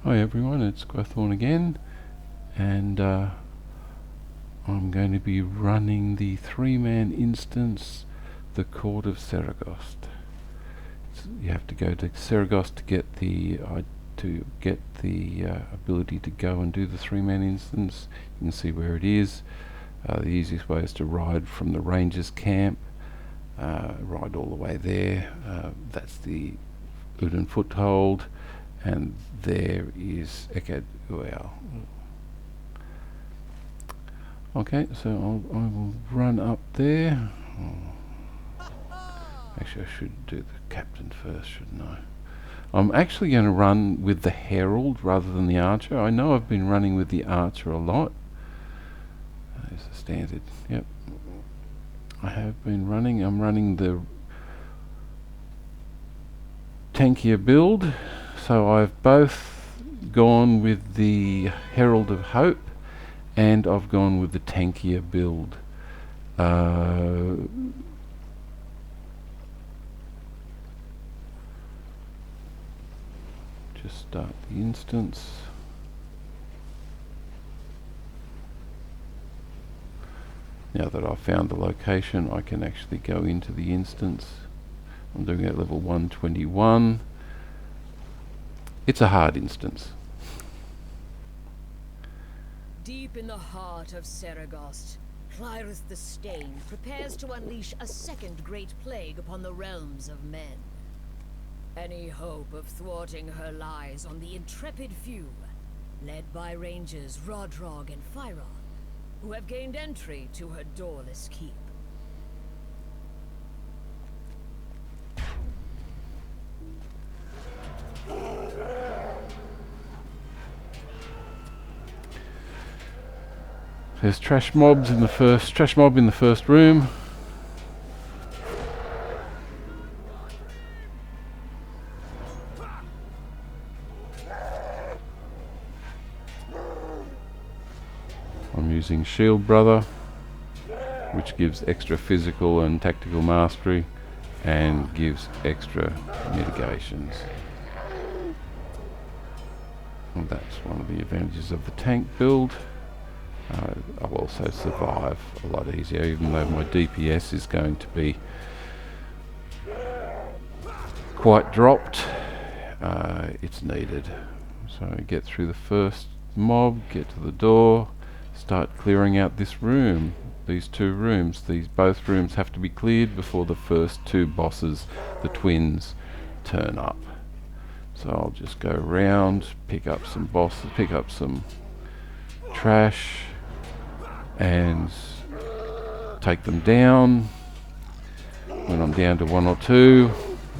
Hi everyone, it's Gwethorn again, and I'm going to be running the 3-man instance, the Court of Seregost. You have to go to Seregost to get the ability to go and do the 3-man instance. You can see where it is. The easiest way is to ride from the Rangers camp, ride all the way there. That's the Uden foothold. And there is well. Okay, so I will run up there. Actually, I should do the captain first, shouldn't I? I'm actually going to run with the herald rather than the archer. I know I've been running with the archer a lot. There's the standard. Yep. I have been running. I'm running the tankier build. So I've both gone with the Herald of Hope and I've gone with the tankier build. Just start the instance. Now that I've found the location, I can actually go into the instance. I'm doing it at level 121. It's a hard instance. Deep in the heart of Seregost, Clyrith the Stain prepares to unleash a second great plague upon the realms of men. Any hope of thwarting her lies on the intrepid few, led by rangers Rodrog and Fyron, who have gained entry to her doorless keep. There's trash mob in the first room. I'm using Shield Brother, which gives extra physical and tactical mastery and gives extra mitigations. And that's one of the advantages of the tank build. I'll also survive a lot easier, even though my DPS is going to be quite dropped. It's needed. So get through the first mob, get to the door, start clearing out this room, these two rooms. Both rooms have to be cleared before the first two bosses, the twins, turn up. So I'll just go around, pick up some bosses, pick up some trash, and take them down. When I'm down to 1 or 2,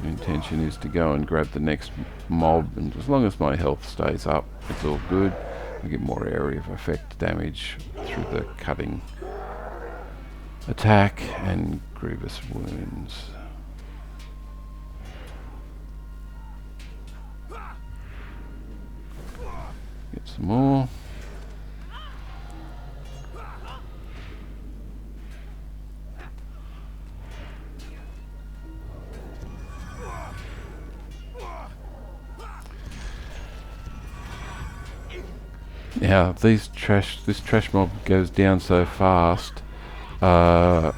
the intention is to go and grab the next mob, and as long as my health stays up, it's all good. I get more area of effect damage through the cutting attack and grievous wounds. Get some more. Now this trash mob goes down so fast. I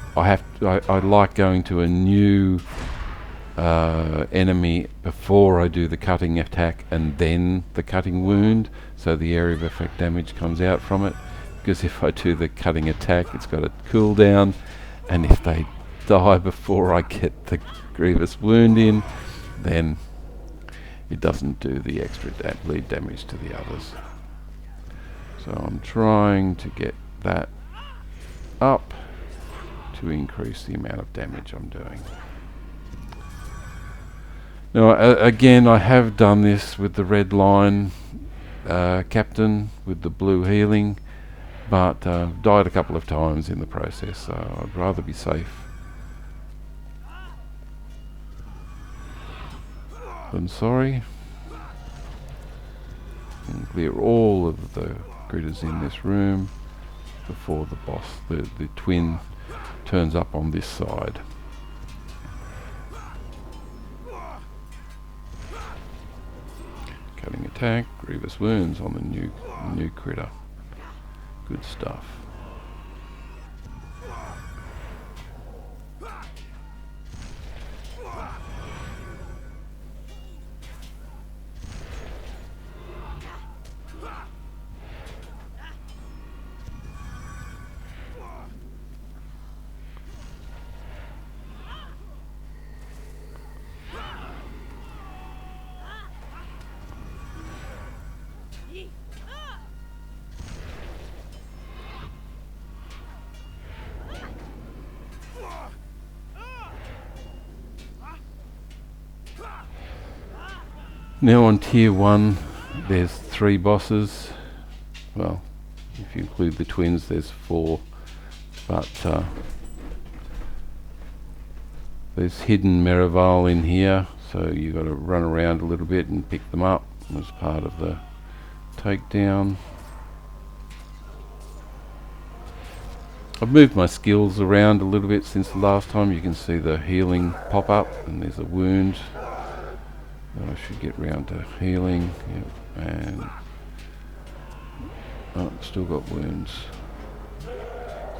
like going to a new enemy before I do the cutting attack and then the cutting wound, so the area of effect damage comes out from it. Because if I do the cutting attack, it's got a cooldown, and if they die before I get the grievous wound in, then it doesn't do the extra bleed damage to the others. So I'm trying to get that up to increase the amount of damage I'm doing. Now again, I have done this with the redline captain with the blue healing, but died a couple of times in the process, so I'd rather be safe than sorry. And clear all of the critters in this room before the boss, the twin, turns up on this side. Cutting attack, grievous wounds on the new critter. Good stuff. Now on tier 1 there's 3 bosses. Well, if you include the twins there's 4, but there's hidden Merival in here, so you got to run around a little bit and pick them up as part of the takedown. I've moved my skills around a little bit since the last time. You can see the healing pop up, and there's a wound. I should get round to healing. Yep. And still got wounds.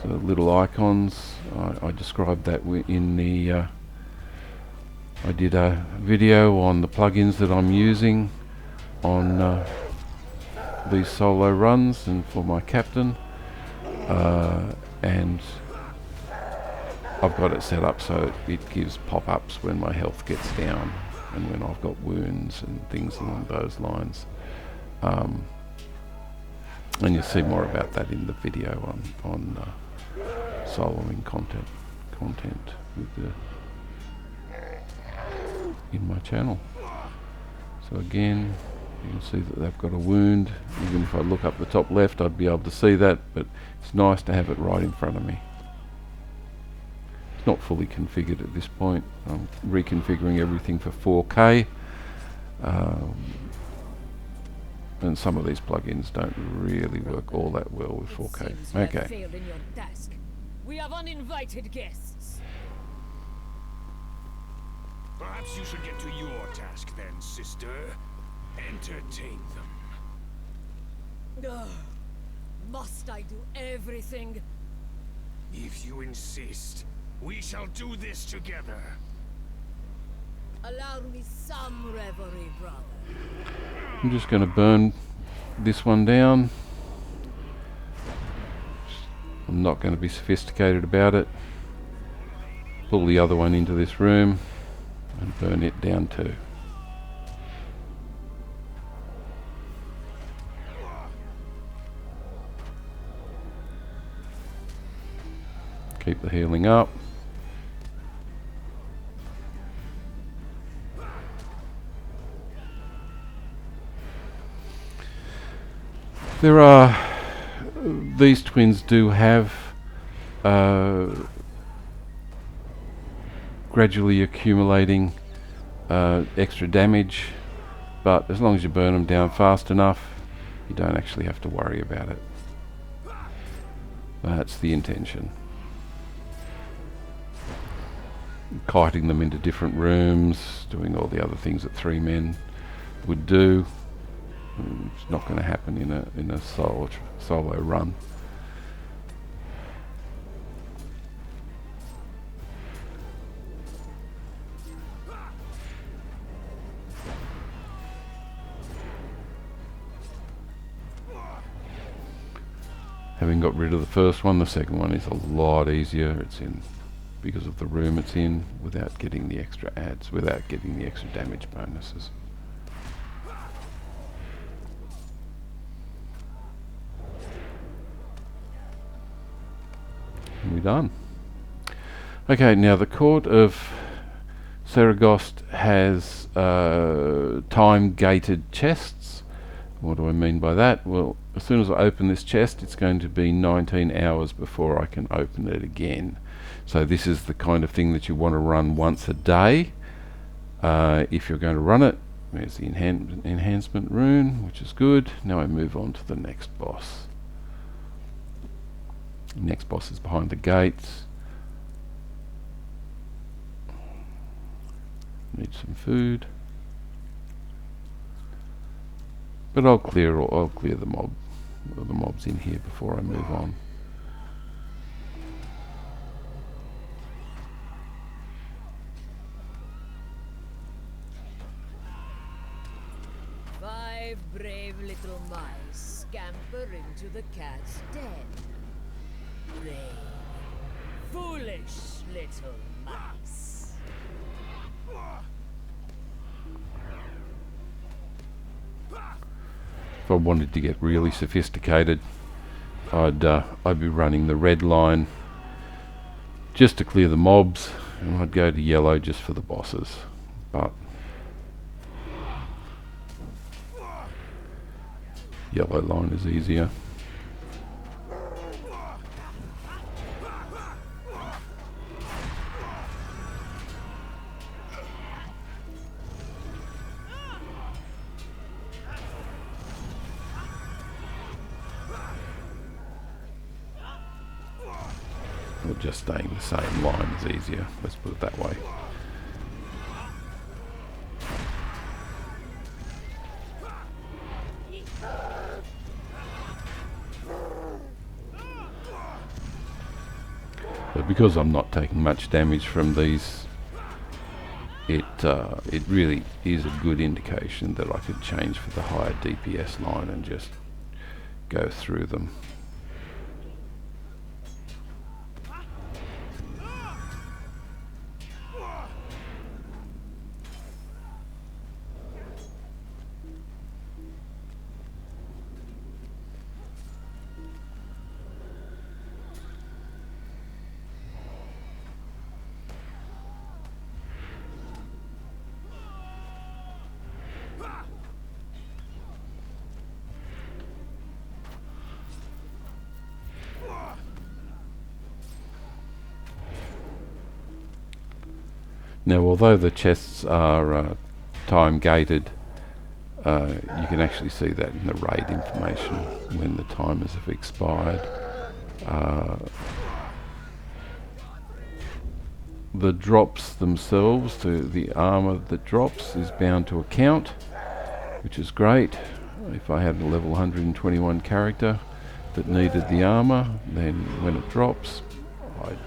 So little icons. I described that in the. I did a video on the plugins that I'm using on these solo runs and for my captain, and I've got it set up so it gives pop-ups when my health gets down and when I've got wounds and things along those lines. And you'll see more about that in the video on soloing content with in my channel. So again, you can see that they've got a wound. Even if I look up the top left, I'd be able to see that, but it's nice to have it right in front of me. It's not fully configured at this point. I'm reconfiguring everything for 4K. And some of these plugins don't really work all that well with 4K. Okay. We have uninvited guests. Perhaps you should get to your task then, sister. Entertain them. Ugh. Must I do everything? If you insist, we shall do this together. Allow me some reverie, brother. I'm just going to burn this one down. I'm not going to be sophisticated about it. Pull the other one into this room and burn it down too. Keep the healing up. There are, these twins do have gradually accumulating extra damage, but as long as you burn them down fast enough, you don't actually have to worry about it. That's the intention. Kiting them into different rooms, doing all the other that 3 men would do. It's not going to happen in a solo run. Having got rid of the first one, the second one is a lot easier. It's in because of the room it's in, without getting the extra adds, without getting the extra damage bonuses. And we're done. Okay, now the Court of Seregost has time-gated chests. What do I mean by that? Well, as soon as I open this chest, it's going to be 19 hours before I can open it again. So this is the kind of thing that you want to run once a day. If you're going to run it, there's the enhancement rune, which is good. Now I move on to the next boss. The next boss is behind the gates. Need some food. But I'll clear the mobs in here before I move on. Five brave little mice scamper into the cat's den. Brave, foolish little mice. If I wanted to get really sophisticated, I'd be running the red line just to clear the mobs, and I'd go to yellow just for the bosses. But yellow line is easier. Or just staying the same line is easier, let's put it that way. But because I'm not taking much damage from these, it really is a good indication that I could change for the higher DPS line and just go through them. Now, although the chests are time gated, you can actually see that in the raid information when the timers have expired. The drops themselves, the armour that drops is bound to a count, which is great. If I had a level 121 character that needed the armour, then when it drops, I'd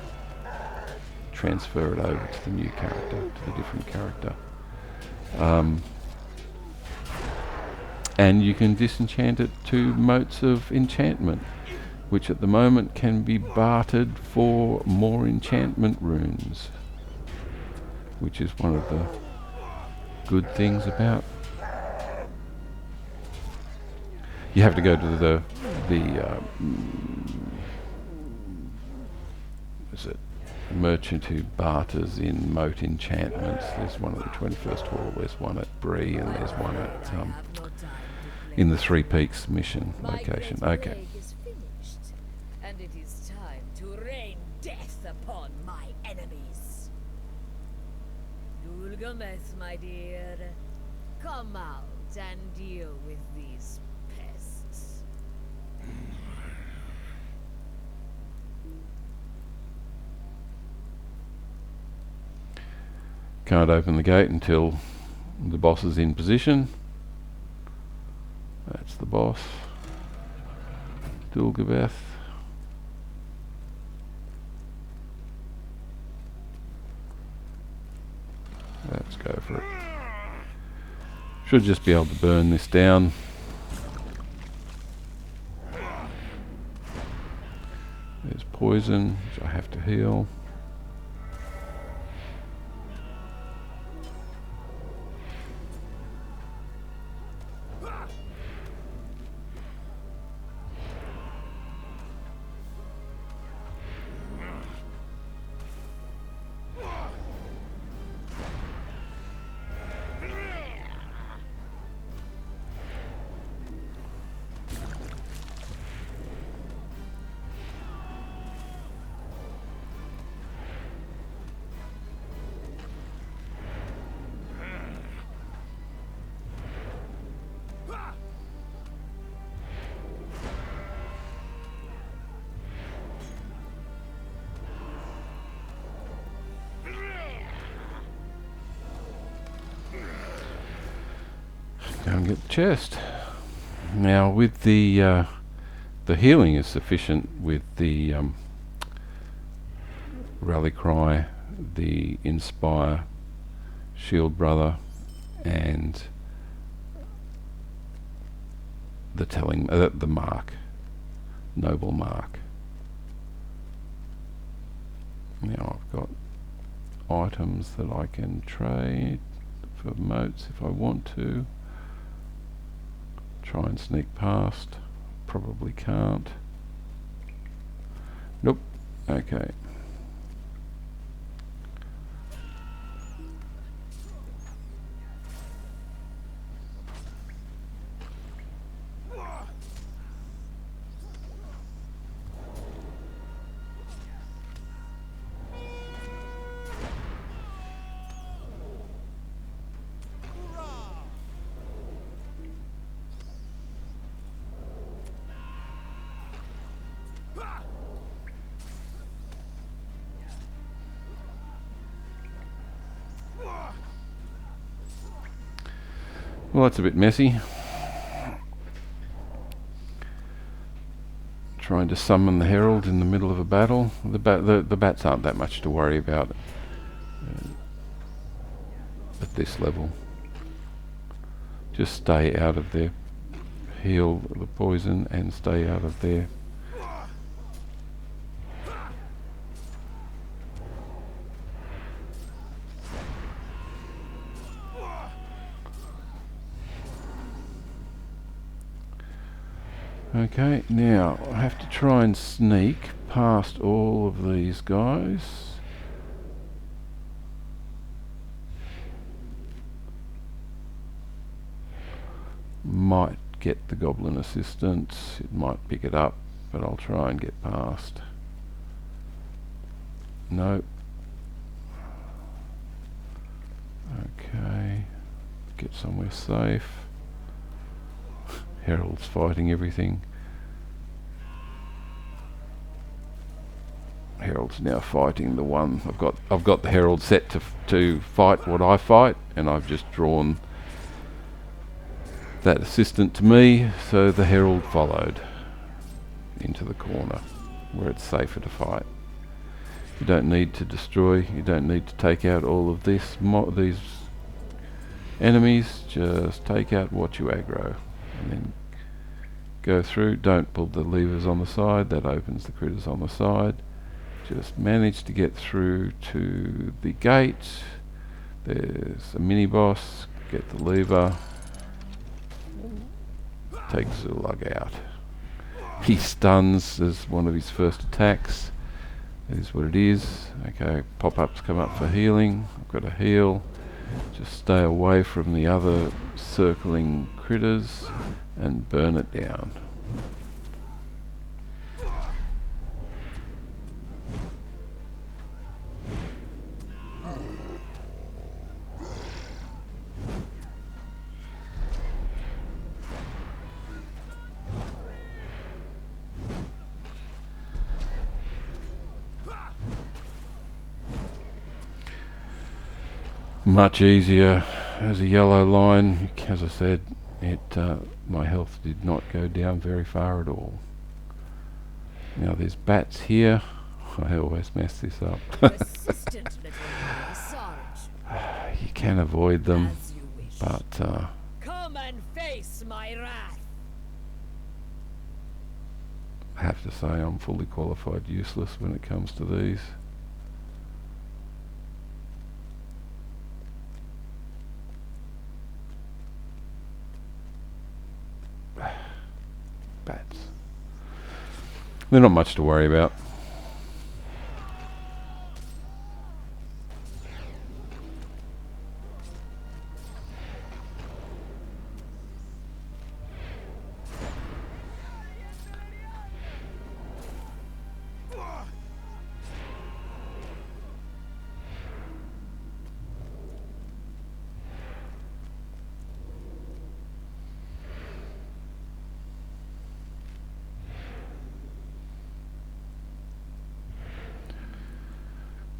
transfer it over to the new character, to the different character. And you can disenchant it to Motes of Enchantment, which at the moment can be bartered for more enchantment runes, which is one of the good things about. You have to go to the is it merchant who barters in Mote Enchantments. There's one at the 21st Hall, there's one at Bree, and there's one at in the Three Peaks mission location. Okay. Is finished, and it is time to rain death upon my enemies. Dulgameth, my dear, come out and deal with these pests. Can't open the gate until the boss is in position. That's the boss. Dulgabeth. Let's go for it. Should just be able to burn this down. There's poison, which I have to heal. Go and get the chest. Now with the healing is sufficient with the Rally Cry, the Inspire, Shield Brother, and the telling the mark, Noble Mark. Now I've got items that I can trade for motes if I want to. Try and sneak past. Probably can't. Nope. Okay. Well, that's a bit messy. Trying to summon the herald in the middle of a battle. The bats aren't that much to worry about at this level. Just stay out of their heal the poison and stay out of their Okay, now I have to try and sneak past all of these guys. Might get the goblin assistant, it might pick it up, but I'll try and get past. No. Okay, get somewhere safe. Herald's fighting everything. Herald's now fighting the one. I've got the herald set to fight what I fight, and I've just drawn that assistant to me, so the herald followed into the corner where it's safer to fight. You don't need to destroy. You don't need to take out all of these enemies. Just take out what you aggro, and then go through. Don't pull the levers on the side, that opens the critters on the side. Just manage to get through to the gate. There's a mini boss, get the lever, take Zulug out. He stuns as one of his first attacks. That is what it is. Okay, pop-ups come up for healing. I've got to heal. Just stay away from the other circling critters and burn it down. Much easier as a yellow line. As I said, my health did not go down very far at all. Now there's bats here. I always mess this up. Persistent little boy, Sarge. You can avoid them, As you wish. but Come and face my wrath. I have to say I'm fully qualified useless when it comes to these. Bats. They're not much to worry about.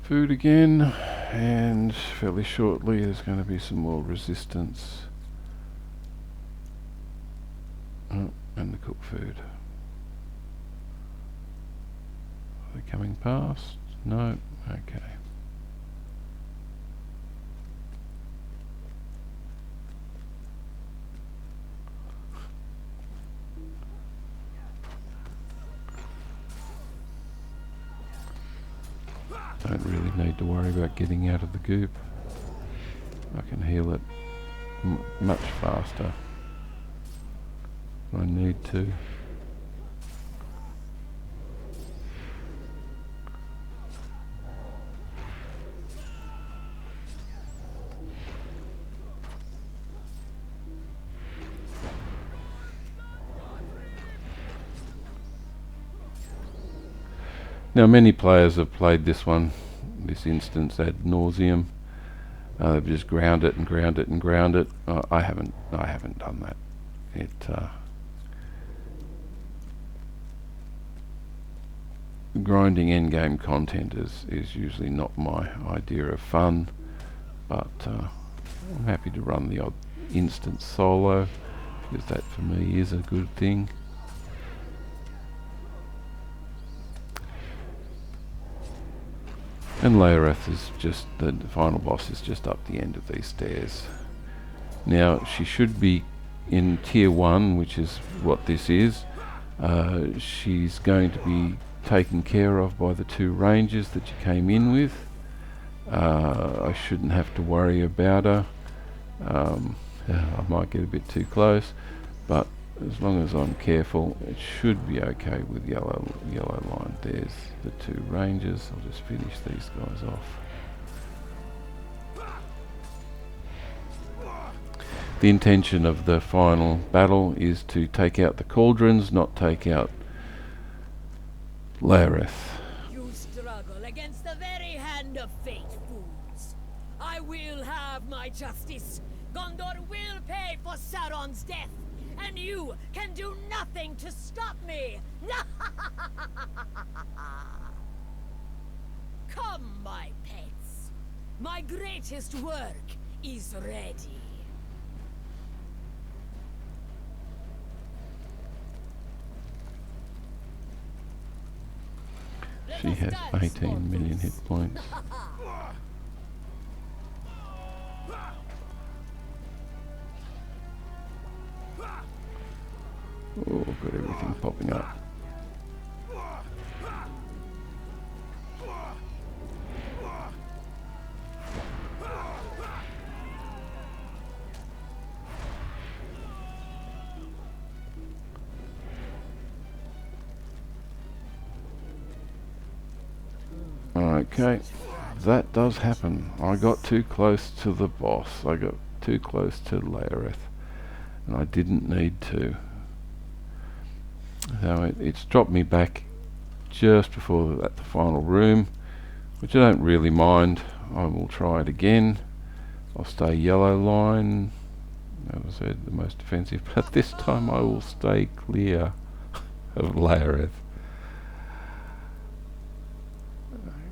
Food again, and fairly shortly there's going to be some more resistance. Oh, and the cooked food. Are they coming past? No? Okay. Don't really need to worry about getting out of the goop. I can heal it much faster when I need to. Now many players have played this instance ad nauseum. They've just ground it and ground it and ground it. I haven't done that. Grinding endgame content is usually not my idea of fun, but I'm happy to run the odd instance solo, because that for me is a good thing. And Laereth is just, the final boss is just up the end of these stairs. Now she should be in tier 1, which is what this is. She's going to be taken care of by the 2 rangers that you came in with. I shouldn't have to worry about her. I might get a bit too close, but as long as I'm careful, it should be okay with yellowline. There's the 2 rangers. I'll just finish these guys off. The intention of the final battle is to take out the cauldrons, not take out Laereth. You struggle against the very hand of fate, fools. I will have my justice. Gondor will pay for Sauron's death, and you can do nothing to stop me! Come, my pets. My greatest work is ready. She has 18 million hit points. Oh, got everything popping up. Okay, that does happen. I got too close to the boss. I got too close to Laereth, and I didn't need to. So it's dropped me back just before the final room, which I don't really mind. I will try it again. I'll stay yellowline. As I said, the most defensive, but this time I will stay clear of Laereth.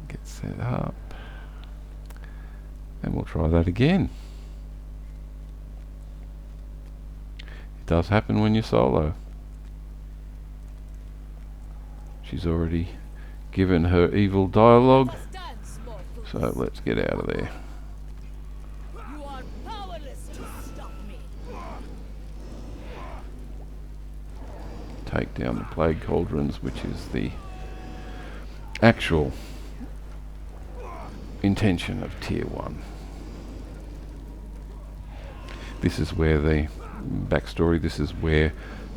Get set up, and we'll try that again. It does happen when you're solo. She's already given her evil dialogue, so let's get out of there. You are powerless to stop me. Take down the plague cauldrons, which is the actual intention of tier 1. This is where the backstory, this is where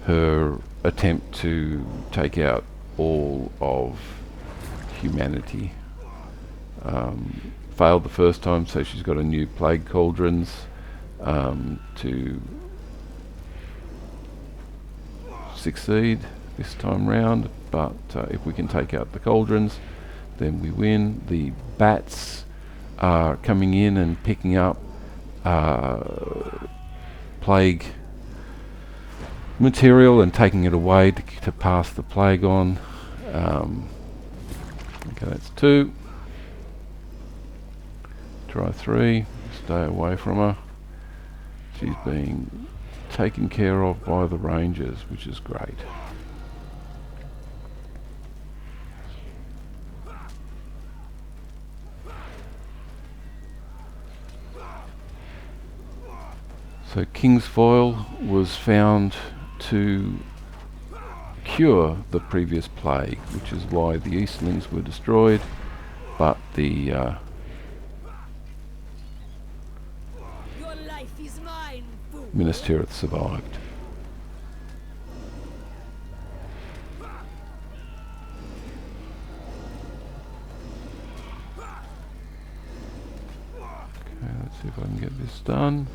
her attempt to take out all of humanity failed the first time, so she's got a new plague cauldrons to succeed this time round, but if we can take out the cauldrons, then we win. The bats are coming in and picking up plague material and taking it away to pass the plague on. Okay, that's 2. Try 3. Stay away from her. She's being taken care of by the rangers, which is great. So King's Foil was found to cure the previous plague, which is why the Eastlings were destroyed, but the Your life is mine, fool. Minas Tirith survived. Okay, let's see if I can get this done.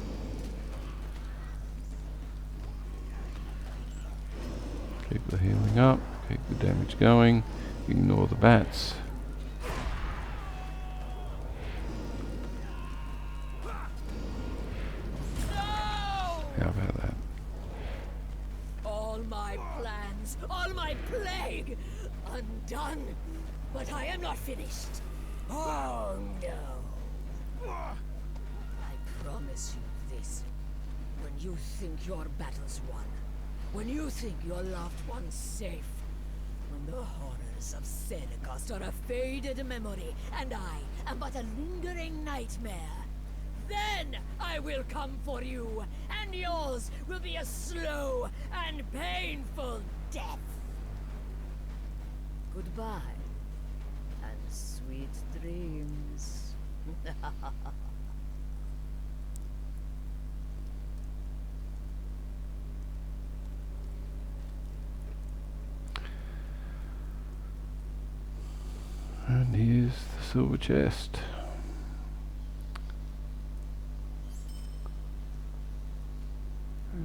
Keep the healing up, keep the damage going, ignore the bats. How about that? All my plans, all my plague, undone. But I am not finished. Oh no. I promise you this. When you think your battle's won, when you think your loved one's safe, when the horrors of Seregost are a faded memory, and I am but a lingering nightmare, then I will come for you, and yours will be a slow and painful death. Goodbye, and sweet dreams. And here's the silver chest.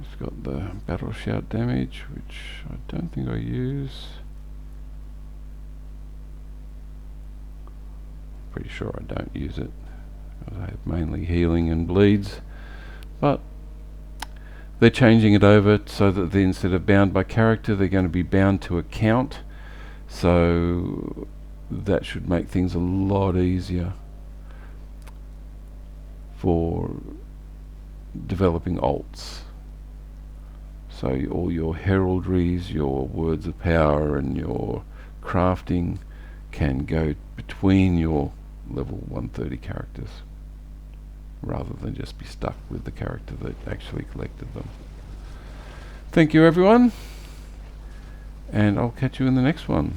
It's got the battle shout damage, which I don't think I use. Pretty sure I don't use it. I have mainly healing and bleeds, but they're changing it over so that instead of bound by character, they're going to be bound to account. So that should make things a lot easier for developing alts. So all your heraldries, your words of power and your crafting can go between your level 130 characters rather than just be stuck with the character that actually collected them. Thank you everyone, and I'll catch you in the next one.